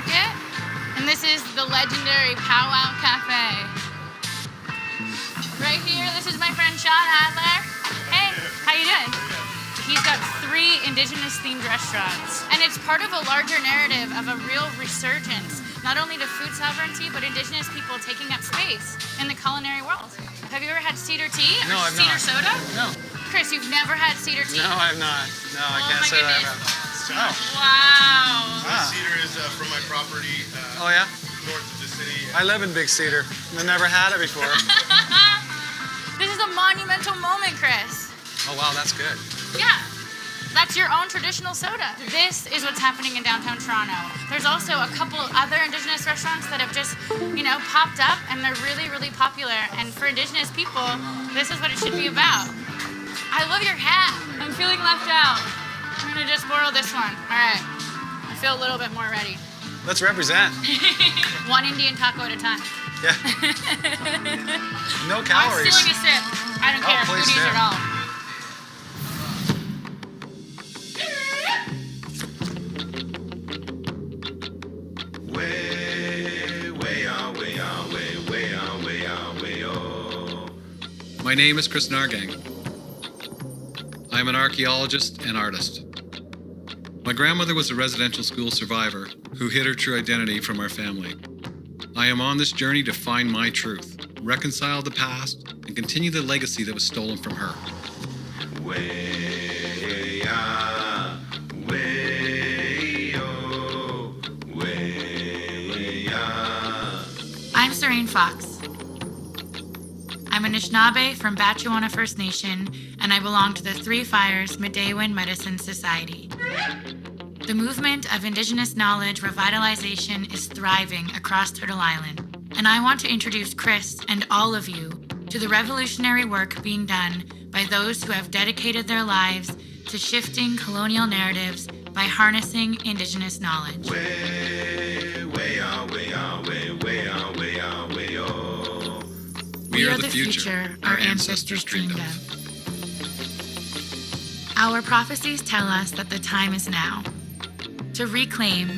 Market, and this is the legendary Pow Wow Cafe. Right here, this is my friend Sean Adler. Hey, how you doing? He's got 3 Indigenous-themed restaurants, and it's part of a larger narrative of a real resurgence, not only to food sovereignty, but Indigenous people taking up space in the culinary world. Have you ever had cedar tea? No, I've cedar not. Soda? No. Kris, you've never had cedar tea? No, I've not. No, I can't say that I have. Oh. Wow. Cedar is from my property Oh, yeah? north of the city. I live in Big Cedar. I've never had it before. This is a monumental moment, Kris. Oh, wow, that's good. Yeah. That's your own traditional soda. This is what's happening in downtown Toronto. There's also a couple other Indigenous restaurants that have just, popped up, and they're really, really popular. And for Indigenous people, this is what it should be about. I love your hat. I'm feeling left out. I'm gonna just borrow this one. All right. I feel a little bit more ready. Let's represent. One Indian taco at a time. Yeah. No calories. I'm stealing a sip. I don't care. Please Foodies do. at all. My name is Kris Nargang. I am an archaeologist and artist. My grandmother was a residential school survivor who hid her true identity from our family. I am on this journey to find my truth, reconcile the past, and continue the legacy that was stolen from her. I'm Sarain Fox. I'm Anishinaabe from Batchewana First Nation, and I belong to the Three Fires Midewin Medicine Society. The movement of Indigenous Knowledge revitalization is thriving across Turtle Island, and I want to introduce Kris and all of you to the revolutionary work being done by those who have dedicated their lives to shifting colonial narratives by harnessing Indigenous knowledge. We are the future our ancestors dreamed of. Our prophecies tell us that the time is now to reclaim,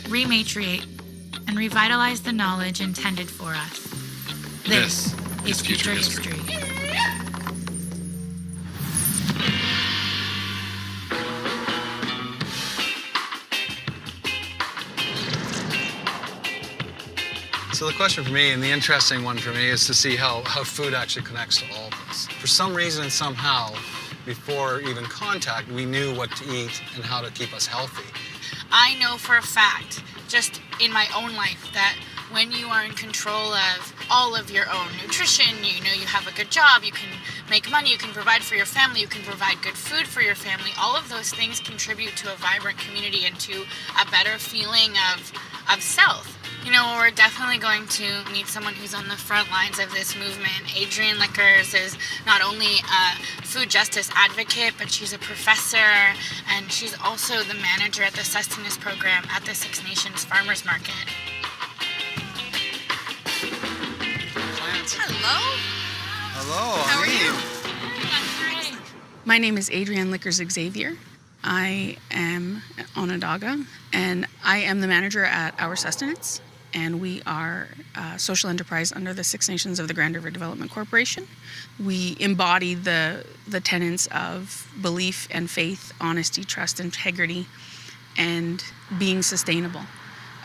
rematriate, and revitalize the knowledge intended for us. This is future history. So the question for me, and the interesting one for me, is to see how food actually connects to all of this. For some reason and somehow, before even contact, we knew what to eat and how to keep us healthy. I know for a fact, just in my own life, that when you are in control of all of your own nutrition, you have a good job, you can make money, you can provide for your family, you can provide good food for your family, all of those things contribute to a vibrant community and to a better feeling of self. We're definitely going to meet someone who's on the front lines of this movement. Arianne is not only a food justice advocate, but she's a professor, and she's also the manager at the sustenance program at the Six Nations Farmers Market. Hello. Hello, How are Arianne. you? My name is Arianne Xavier. I am Onondaga, and I am the manager at Our Sustenance, and we are a social enterprise under the Six Nations of the Grand River Development Corporation. We embody the tenets of belief and faith, honesty, trust, integrity, and being sustainable,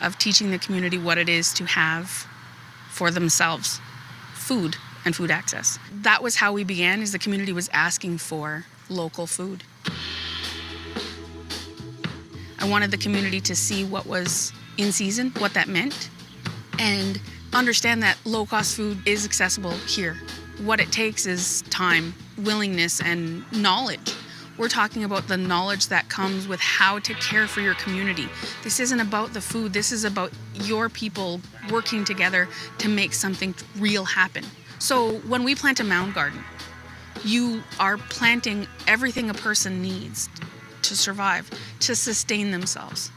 of teaching the community what it is to have for themselves, food and food access. That was how we began, is the community was asking for local food. I wanted the community to see what was in season, what that meant, and understand that low-cost food is accessible here. What it takes is time, willingness, and knowledge. We're talking about the knowledge that comes with how to care for your community. This isn't about the food. This is about your people working together to make something real happen. So when we plant a mound garden, you are planting everything a person needs to survive, to sustain themselves,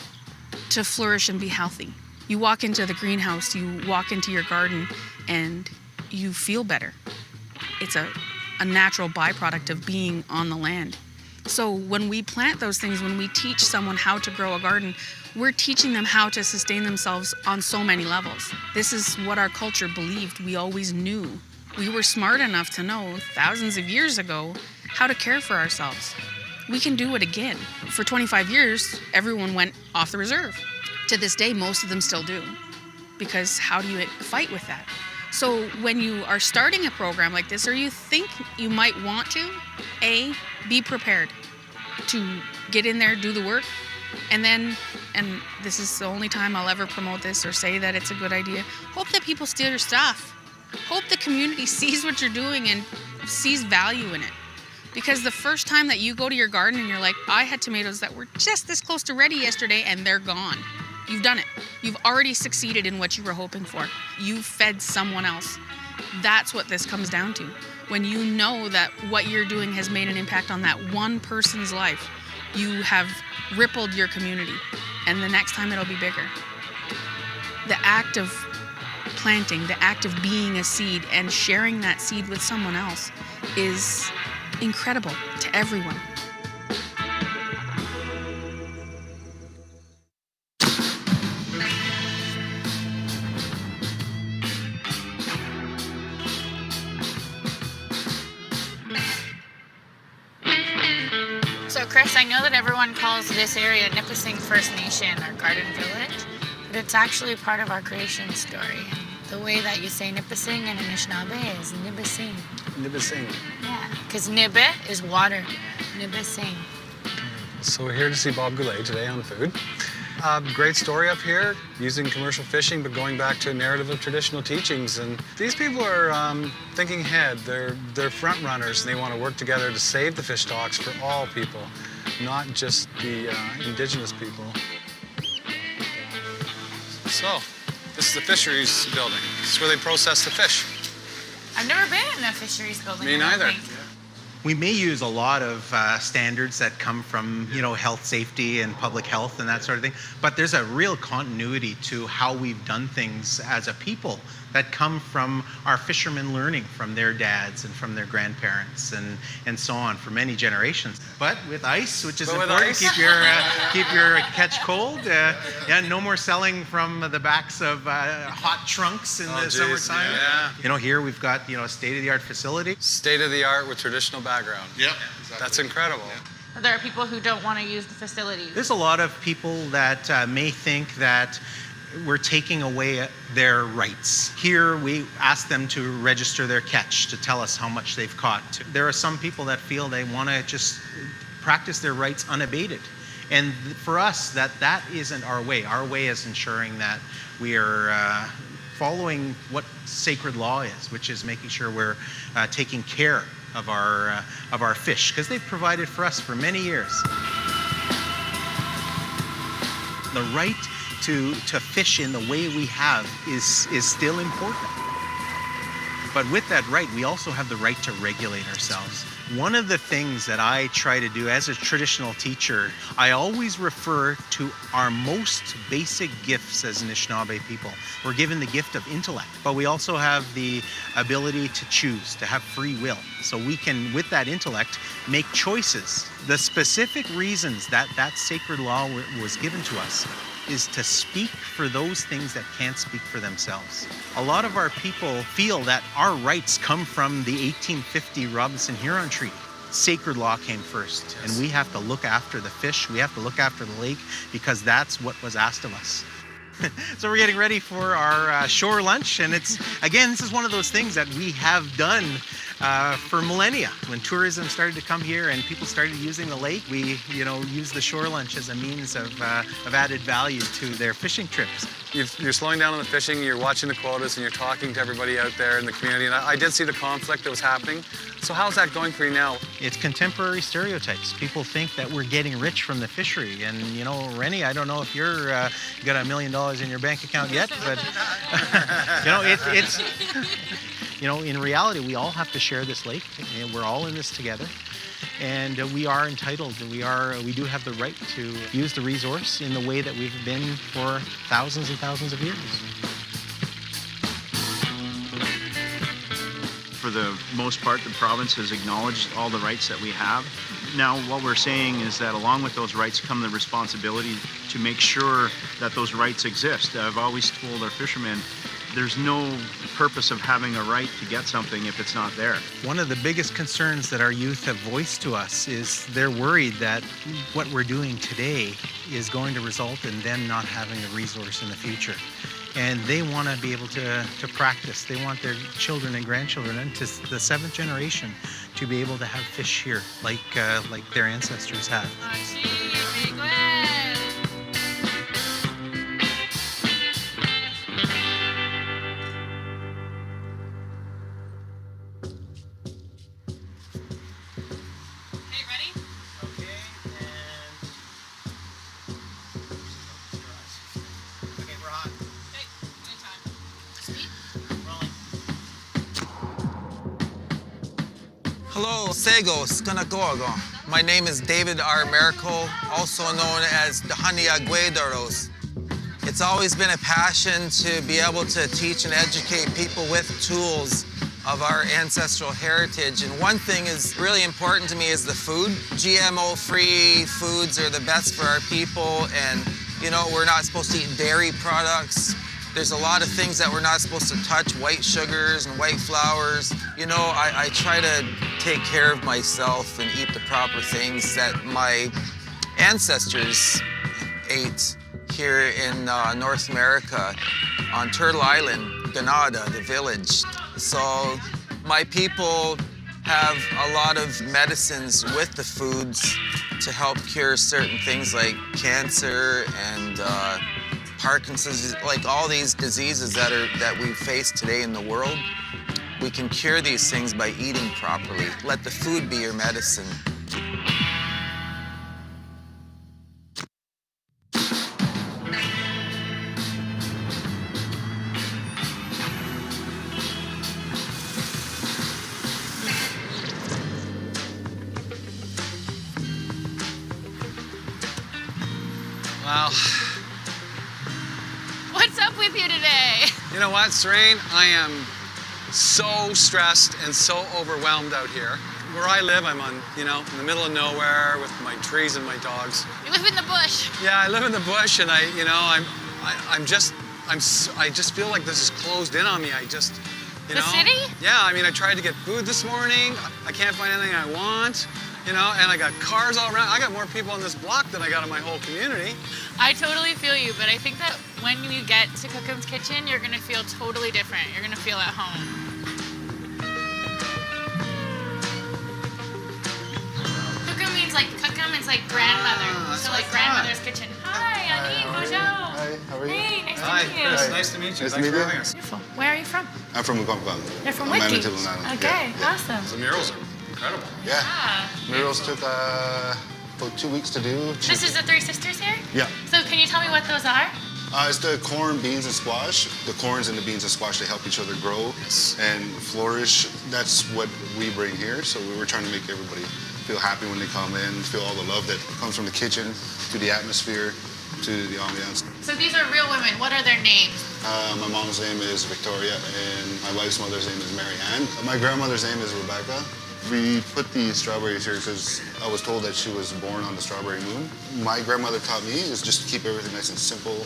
to flourish and be healthy. You walk into the greenhouse, you walk into your garden, and you feel better. It's a natural byproduct of being on the land. So when we plant those things, when we teach someone how to grow a garden, we're teaching them how to sustain themselves on so many levels. This is what our culture believed we always knew. We were smart enough to know thousands of years ago how to care for ourselves. We can do it again. For 25 years, everyone went off the reserve. To this day, most of them still do. Because how do you fight with that? So when you are starting a program like this, or you think you might want to, A, be prepared to get in there, do the work, and then, and this is the only time I'll ever promote this or say that it's a good idea, hope that people steal your stuff. Hope the community sees what you're doing and sees value in it. Because the first time that you go to your garden and you're like, I had tomatoes that were just this close to ready yesterday and they're gone. You've done it. You've already succeeded in what you were hoping for. You fed someone else. That's what this comes down to. When you know that what you're doing has made an impact on that one person's life, you have rippled your community. And the next time it'll be bigger. The act of planting, the act of being a seed and sharing that seed with someone else is incredible to everyone. So Kris, I know that everyone calls this area Nipissing First Nation or Garden Village, but it's actually part of our creation story. The way that you say Nipissing in Anishinaabe is Nibissing. Nibissing. Yeah, because Nibbe is water. Nibissing. So we're here to see Bob Goulet today on food. Great story up here, using commercial fishing, but going back to a narrative of traditional teachings. And these people are thinking ahead. They're front runners, and they want to work together to save the fish stocks for all people, not just the Indigenous people. So, this is the fisheries building. This is where they process the fish. I've never been in a fisheries building. Me I don't neither. think. We may use a lot of standards that come from, health safety and public health and that sort of thing, but there's a real continuity to how we've done things as a people that come from our fishermen learning from their dads and from their grandparents and so on for many generations. But with ice, which is important, keep your catch cold. No more selling from the backs of hot trunks in the summertime. Yeah. Here we've got a state-of-the-art facility. State-of-the-art with traditional background. Yep. Exactly. That's incredible. Yeah. There are people who don't want to use the facilities. There's a lot of people that may think that we're taking away their rights. Here, we ask them to register their catch, to tell us how much they've caught. There are some people that feel they want to just practice their rights unabated. And for us, that isn't our way. Our way is ensuring that we are following what sacred law is, which is making sure we're taking care of our fish, because they've provided for us for many years. The right to fish in the way we have is still important. But with that right, we also have the right to regulate ourselves. One of the things that I try to do as a traditional teacher, I always refer to our most basic gifts as Anishinaabe people. We're given the gift of intellect, but we also have the ability to choose, to have free will. So we can, with that intellect, make choices. The specific reasons that sacred law was given to us is to speak for those things that can't speak for themselves. A lot of our people feel that our rights come from the 1850 Robinson-Huron Treaty. Sacred law came first, and we have to look after the fish, we have to look after the lake, because that's what was asked of us. So we're getting ready for our shore lunch, and this is one of those things that we have done for millennia. When tourism started to come here and people started using the lake, we used the shore lunch as a means of added value to their fishing trips. You're slowing down on the fishing, you're watching the quotas, and you're talking to everybody out there in the community. And I did see the conflict that was happening. So how's that going for you now? It's contemporary stereotypes. People think that we're getting rich from the fishery. And, Rennie, I don't know if you're got $1 million in your bank account yet, but, it's in reality, we all have to share this lake. We're all in this together. And we are entitled, we do have the right to use the resource in the way that we've been for thousands and thousands of years. For the most part, the province has acknowledged all the rights that we have. Now, what we're saying is that along with those rights come the responsibility to make sure that those rights exist. I've always told our fishermen, there's no purpose of having a right to get something if it's not there. One of the biggest concerns that our youth have voiced to us is they're worried that what we're doing today is going to result in them not having a resource in the future. And they want to be able to practice. They want their children and grandchildren and to the 7th generation to be able to have fish here like their ancestors have. Hello, Segos, Kanakoago. My name is David R. Miracle, also known as the Haniagwedaros. It's always been a passion to be able to teach and educate people with tools of our ancestral heritage. And one thing is really important to me is the food. GMO-free foods are the best for our people, and you know, we're not supposed to eat dairy products. There's a lot of things that we're not supposed to touch, white sugars and white flours. You know, I try to take care of myself and eat the proper things that my ancestors ate here in North America on Turtle Island, Ganada, the village. So my people have a lot of medicines with the foods to help cure certain things like cancer and Parkinson's, like all these diseases that we face today in the world. We can cure these things by eating properly. Let the food be your medicine. Wow. What's up with you today? You know what, Sarain? I am so stressed and so overwhelmed out here. Where I live, I'm on, you know, in the middle of nowhere with my trees and my dogs. You live in the bush. Yeah, I live in the bush, and I just feel like this is closed in on me. The city? Yeah, I mean, I tried to get food this morning. I can't find anything I want, you know, and I got cars all around. I got more people on this block than I got in my whole community. I totally feel you, but I think that when you get to Cuckoo's kitchen, you're gonna feel totally different. You're gonna feel at home. Cuckoo means like grandmother. So like grandmother's kitchen. Hi, Ani, bonjour. Hi, how are you? Hey, nice Hi, to meet you. Kris, nice to meet you. Nice to Thanks meet for you. having us. Beautiful. Where are you from? I'm from Mukwamkwam. You're from I'm Wiki. Manitoulin Island. Okay, Yeah. awesome. The murals are incredible. Yeah. Ah. Murals took about 2 weeks to do. This is the Three Sisters here? Yeah. So can you tell me what those are? It's the corn, beans, and squash. The corns and the beans and squash, they help each other grow and flourish. That's what we bring here. So we were trying to make everybody feel happy when they come in, feel all the love that comes from the kitchen to the atmosphere to the ambiance. So these are real women. What are their names? My mom's name is Victoria and my wife's mother's name is Arianne. My grandmother's name is Rebecca. We put the strawberries here because I was told that she was born on the strawberry moon. My grandmother taught me is just to keep everything nice and simple,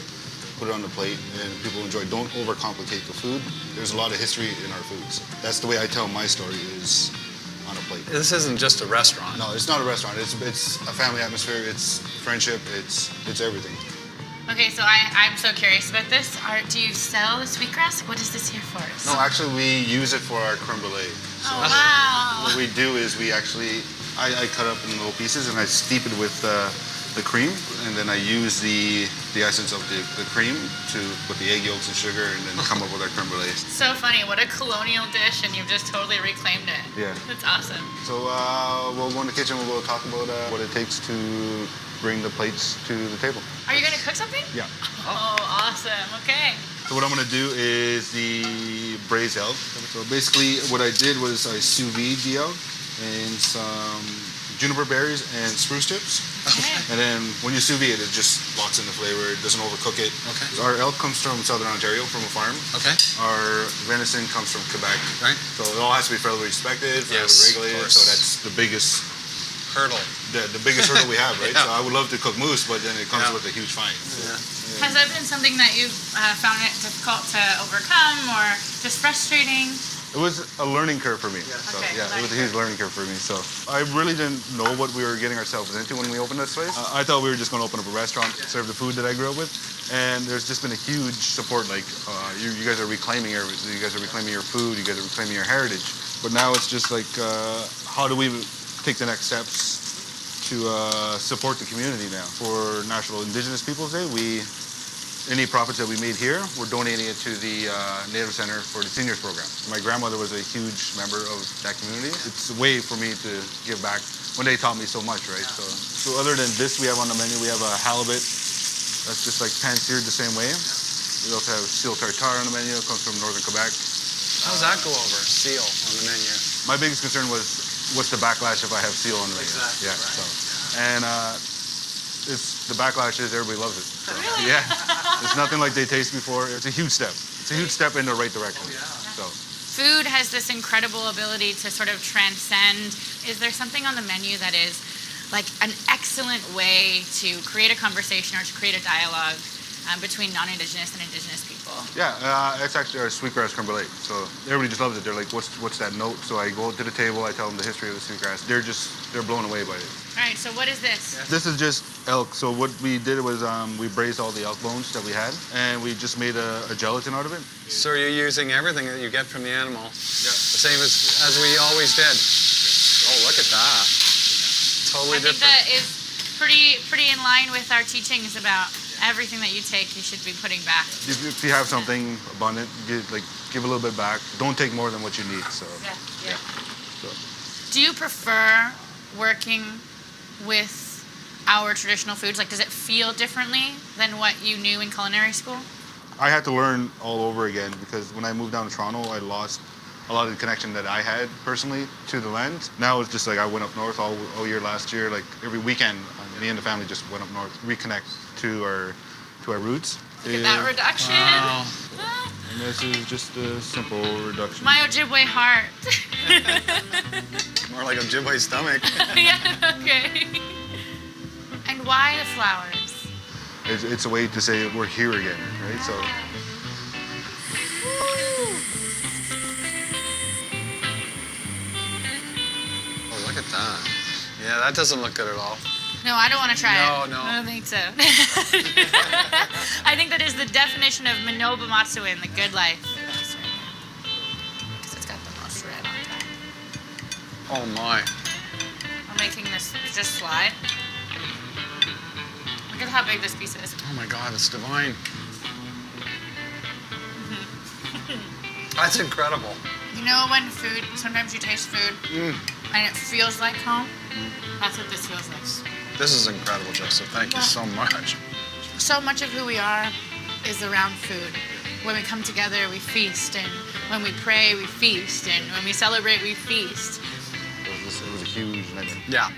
put it on the plate, and people enjoy. Don't overcomplicate the food. There's a lot of history in our foods. That's the way I tell my story, is on a plate. This isn't just a restaurant. No, it's not a restaurant. It's a family atmosphere. It's friendship. It's everything. Okay, so I'm so curious about this. Do you sell the sweetgrass? What is this here for? No, actually, we use it for our creme brulee. So Oh, wow. what we do is I cut up in little pieces and I steep it with the cream, and then I use the essence of the cream to put the egg yolks and sugar, and then come up with our creme brulee. So funny. What a colonial dish, and you've just totally reclaimed it. Yeah. That's awesome. So we'll go in the kitchen. We'll go talk about what it takes to bring the plates to the table. Are you going to cook something? Yeah. Oh, awesome. Okay. So what I'm gonna do is the braised elk. So basically what I did was I sous vide the elk in some juniper berries and spruce tips. And then when you sous vide it, just locks in the flavor. It doesn't overcook it. Okay. Our elk comes from Southern Ontario, from a farm. Okay. Our venison comes from Quebec. Right. So it all has to be federally respected, federally Yes, regulated. of course. So that's the biggest Hurdle. the biggest hurdle we have, right? Yeah. So I would love to cook moose, but then it comes Yeah. with a huge fine. Has that been something that you've found it difficult to overcome or just frustrating? It was a learning curve for me. So, Okay, yeah, it was a huge learning curve for me. So I really didn't know what we were getting ourselves into when we opened this place. I thought we were just going to open up a restaurant, serve the food that I grew up with, and there's just been a huge support. Like you guys are reclaiming your food, you guys are reclaiming your heritage. But now it's just like, how do we take the next steps to support the community now? For National Indigenous Peoples Day, any profits that we made here, we're donating it to the Native Center for the Seniors Program. My grandmother was a huge member of that community. It's a way for me to give back when they taught me so much, right? So other than this, we have on the menu, we have a halibut that's just like pan-seared the same way. We also have seal tartare on the menu. It comes from northern Quebec. How does that go over? Seal on the menu. My biggest concern was, what's the backlash if I have seal on the menu? Exactly, Yeah. right. So, and the backlash is everybody loves it. So, yeah. It's nothing like they tasted before. It's a huge step. It's a huge step in the right direction. So. Food has this incredible ability to sort of transcend. Is there something on the menu that is like an excellent way to create a conversation or to create a dialogue between non-Indigenous and Indigenous people? Yeah, it's actually our sweetgrass creme brulee. So everybody just loves it. They're like, what's that note? So I go to the table, I tell them the history of the sweetgrass. They're blown away by it. All right, so what is this? This is just elk. So what we did was we braised all the elk bones that we had, and we just made a gelatin out of it. So you're using everything that you get from the animal. Yeah. The same as we always did. Oh, look at that. Totally I think different. that is pretty in line with our teachings about everything that you take, you should be putting back. If you have something abundant, give a little bit back. Don't take more than what you need. So. Yeah. So. Do you prefer working with our traditional foods? Like, does it feel differently than what you knew in culinary school? I had to learn all over again because when I moved down to Toronto, I lost a lot of the connection that I had personally to the land. Now it's just like I went up north all year last year. Like every weekend, me and the family just went up north, reconnect to our roots. Look at that reduction. Wow. And this is just a simple reduction. My Ojibway heart. More like a Ojibway stomach. Yeah, okay. And why the flowers? It's a way to say we're here again, right? So. Oh, look at that. Yeah, that doesn't look good at all. No, I don't want to try it. No. I don't think so. I think that is the definition of Manoba Matsuin, the good life. Because it's got the most red on top. Oh my. I'm making this just slide. Look at how big this piece is. Oh my God, it's divine. That's incredible. You know when food, sometimes you taste food and it feels like home? That's what this feels like. This is incredible, Joseph. Thank you so much. So much of who we are is around food. When we come together, we feast, and when we pray, we feast, and when we celebrate, we feast. It was a huge night. Yeah.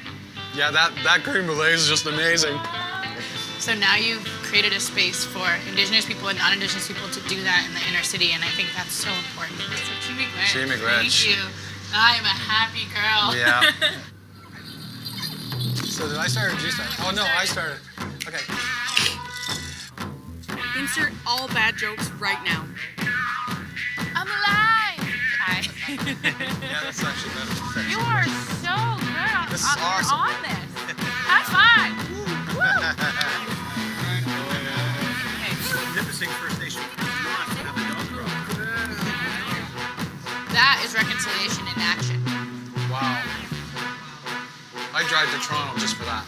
Yeah, that creme brulee is just amazing. So now you've created a space for Indigenous people and non-Indigenous people to do that in the inner city, and I think that's so important. So Chimig Wedge. Thank you. I am a happy girl. Yeah. So did I start or did you start? Oh no, I started. Okay. Insert all bad jokes right now. I'm alive. Hi. Yeah, that's actually better. You are so good. This is awesome. You're on this. High five. Woo. That is reconciliation in action. Wow. I drive to Toronto just for that.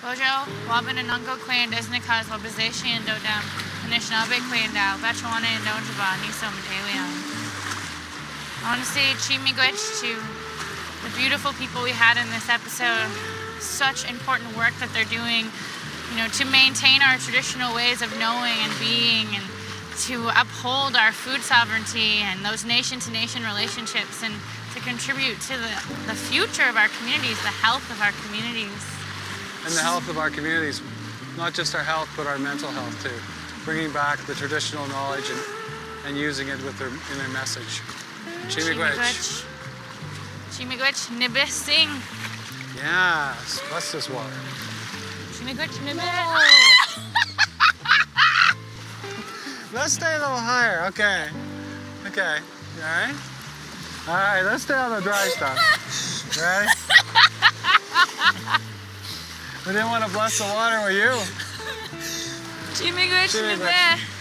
Bojo, Wabananungo Queen, Desnikas, Wabization, Dodam, Anishinaabe Queen, Bachuana, and Dojaba, Niso, Matalian. I want to say Chimigwech to the beautiful people we had in this episode. Such important work that they're doing, to maintain our traditional ways of knowing and being and to uphold our food sovereignty and those nation-to-nation relationships, and to contribute to the future of our communities, the health of our communities. And the health of our communities, not just our health, but our mental health too. Bringing back the traditional knowledge and using it in their message. Chimigwech. Chimigwech nibis sing. Yes, what's this water? Chimigwech nibis. Let's stay a little higher, okay. Okay, you all right? All right, let's stay on the dry stuff. Ready? We didn't want to bless the water with you. Chimigwech Chimigwech. nibis.